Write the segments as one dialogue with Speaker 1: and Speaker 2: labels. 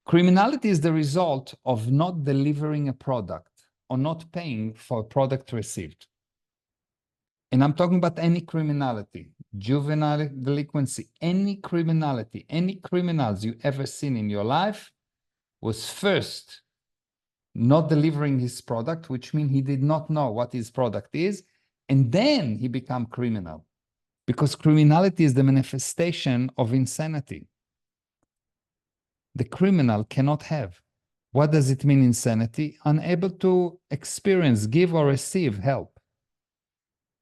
Speaker 1: Criminality is the result of not delivering a product or not paying for a product received. And I'm talking about any criminality, juvenile delinquency, any criminality, any criminals you ever seen in your life was first not delivering his product, which means he did not know what his product is, and then he became criminal. Because criminality is the manifestation of insanity. The criminal cannot have. What does it mean, insanity? Unable to experience, give or receive help.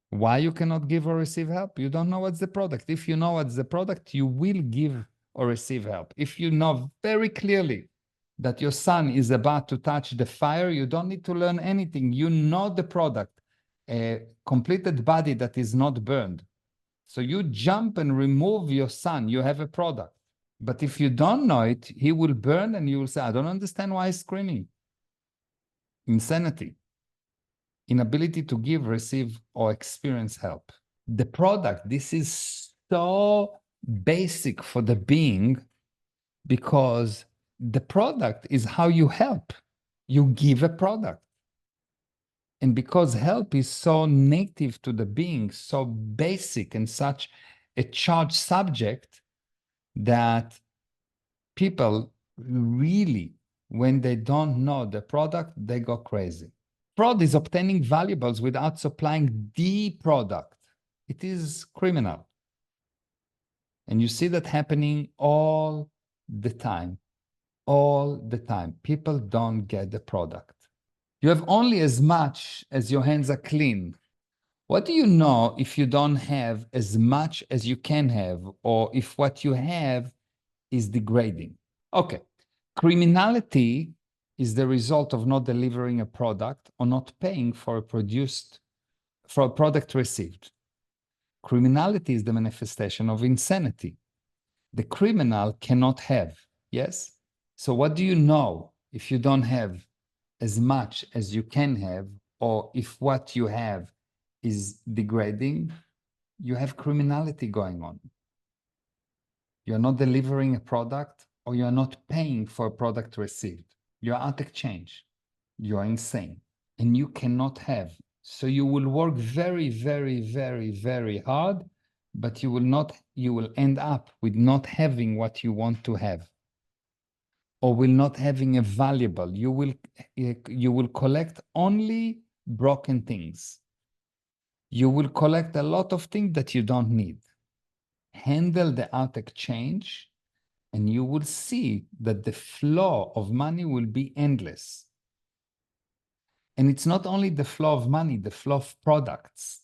Speaker 1: Why you cannot give or receive help? You don't know what's the product. If you know what's the product, you will give or receive help. If you know very clearly that your son is about to touch the fire, you don't need to learn anything. You know the product, a completed body that is not burned. So you jump and remove your son, you have a product. But if you don't know it, he will burn and you will say, I don't understand why he's screaming. Insanity. Inability to give, receive, or experience help. The product, this is so basic for the being because the product is how you help. You give a product. And because help is so native to the being, so basic and such a charged subject that people really, when they don't know the product, they go crazy. Fraud is obtaining valuables without supplying the product. It is criminal. And you see that happening all the time. All the time. People don't get the product. You have only as much as your hands are clean. What do you know if you don't have as much as you can have, or if what you have is degrading? Okay, criminality is the result of not delivering a product or not paying for a product received. Criminality is the manifestation of insanity. The criminal cannot have, yes? So what do you know if you don't have as much as you can have, or if what you have is degrading? You have criminality going on. You're not delivering a product, or you're not paying for a product received. You're out of exchange. You're insane. And you cannot have. So you will work very, very, very, very hard, but you will end up with not having what you want to have, or will not having a valuable. You will collect only broken things. You will collect a lot of things that you don't need. Handle the out exchange, and you will see that the flow of money will be endless. And it's not only the flow of money, the flow of products,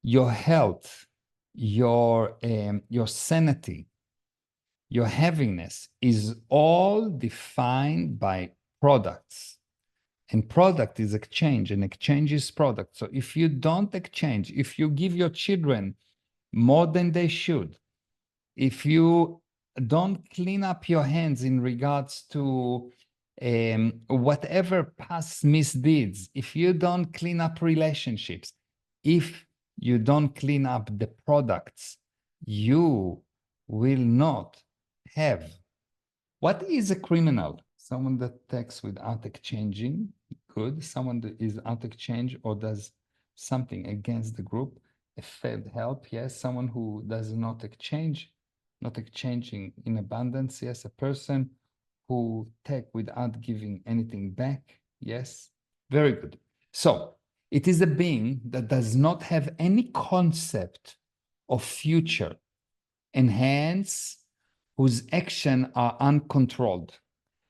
Speaker 1: your health, your sanity, your happiness is all defined by products. And product is exchange, and exchange is product. So if you don't exchange, if you give your children more than they should, if you don't clean up your hands in regards to whatever past misdeeds, if you don't clean up relationships, if you don't clean up the products, you will not have. What is a criminal? Someone that takes without exchanging, good. Someone that is out exchange or does something against the group, a failed help, yes. Someone who does not exchange, not exchanging in abundance, yes. A person who take without giving anything back, yes. Very good. So it is a being that does not have any concept of future, and hence whose actions are uncontrolled.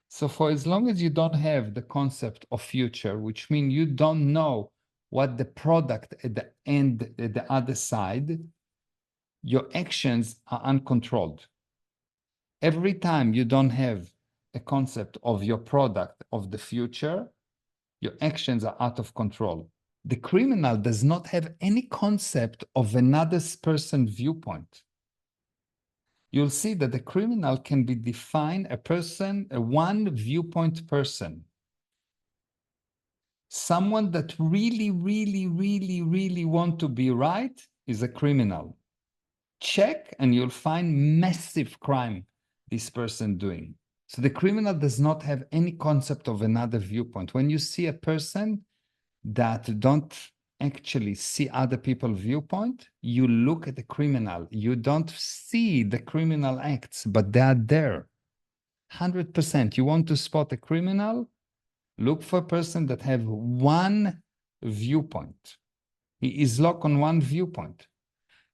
Speaker 1: So for as long as you don't have the concept of future, which means you don't know what the product at the end, at the other side, your actions are uncontrolled. Every time you don't have a concept of your product of the future, your actions are out of control. The criminal does not have any concept of another person's viewpoint. You'll see that the criminal can be defined a person, a one viewpoint person. Someone that really, really, really, really want to be right is a criminal. Check and you'll find massive crime this person doing. So the criminal does not have any concept of another viewpoint. When you see a person that don't actually see other people's viewpoint, you look at the criminal. You don't see the criminal acts, but they are there. 100%. You want to spot a criminal, look for a person that have one viewpoint. He is locked on one viewpoint.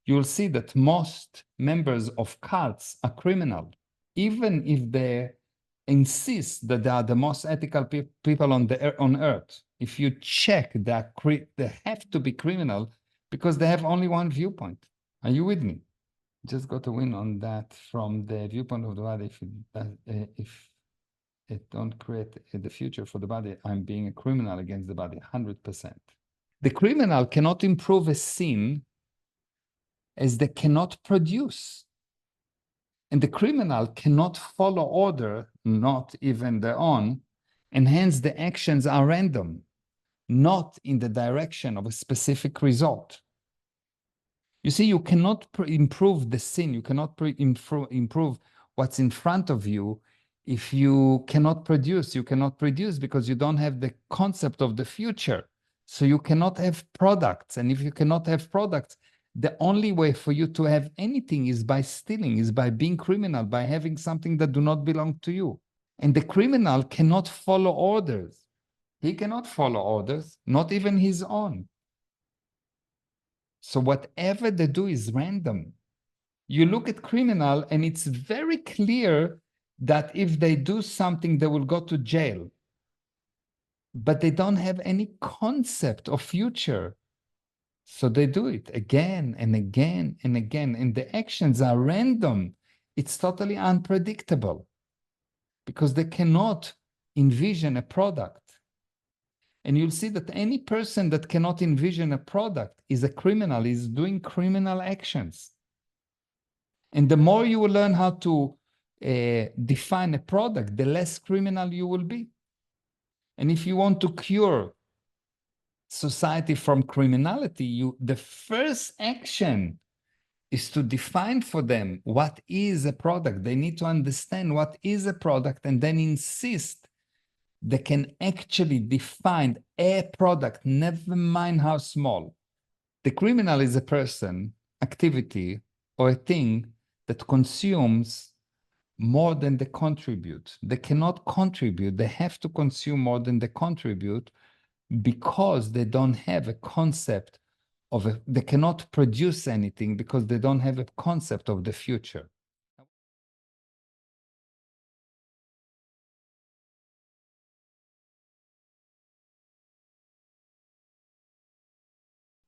Speaker 1: You'll see that most members of cults are criminal, even if they insist that they are the most ethical people on earth. If you check that they have to be criminal because they have only one viewpoint. Are you with me? Just got a win on that from the viewpoint of the body. If it don't create the future for the body, I'm being a criminal against the body, 100%. The criminal cannot improve a sin as they cannot produce. And the criminal cannot follow order, not even their own, and hence the actions are random, not in the direction of a specific result. You see, you cannot improve the sin, you cannot improve what's in front of you if you cannot produce. You cannot produce because you don't have the concept of the future. So you cannot have products. And if you cannot have products, the only way for you to have anything is by stealing, is by being criminal, by having something that do not belong to you. And the criminal cannot follow orders. He cannot follow orders, not even his own. So whatever they do is random. You look at criminal and it's very clear that if they do something, they will go to jail. But they don't have any concept of future. So they do it again and again and again. And the actions are random. It's totally unpredictable because they cannot envision a product. And you'll see that any person that cannot envision a product is a criminal, is doing criminal actions. And the more you will learn how to define a product, the less criminal you will be. And if you want to cure society from criminality, the first action is to define for them what is a product. They need to understand what is a product and then insist they can actually define a product, never mind how small. The criminal is a person, activity, or a thing that consumes more than they contribute. They cannot contribute. They have to consume more than they contribute because they don't have a concept of they cannot produce anything because they don't have a concept of the future.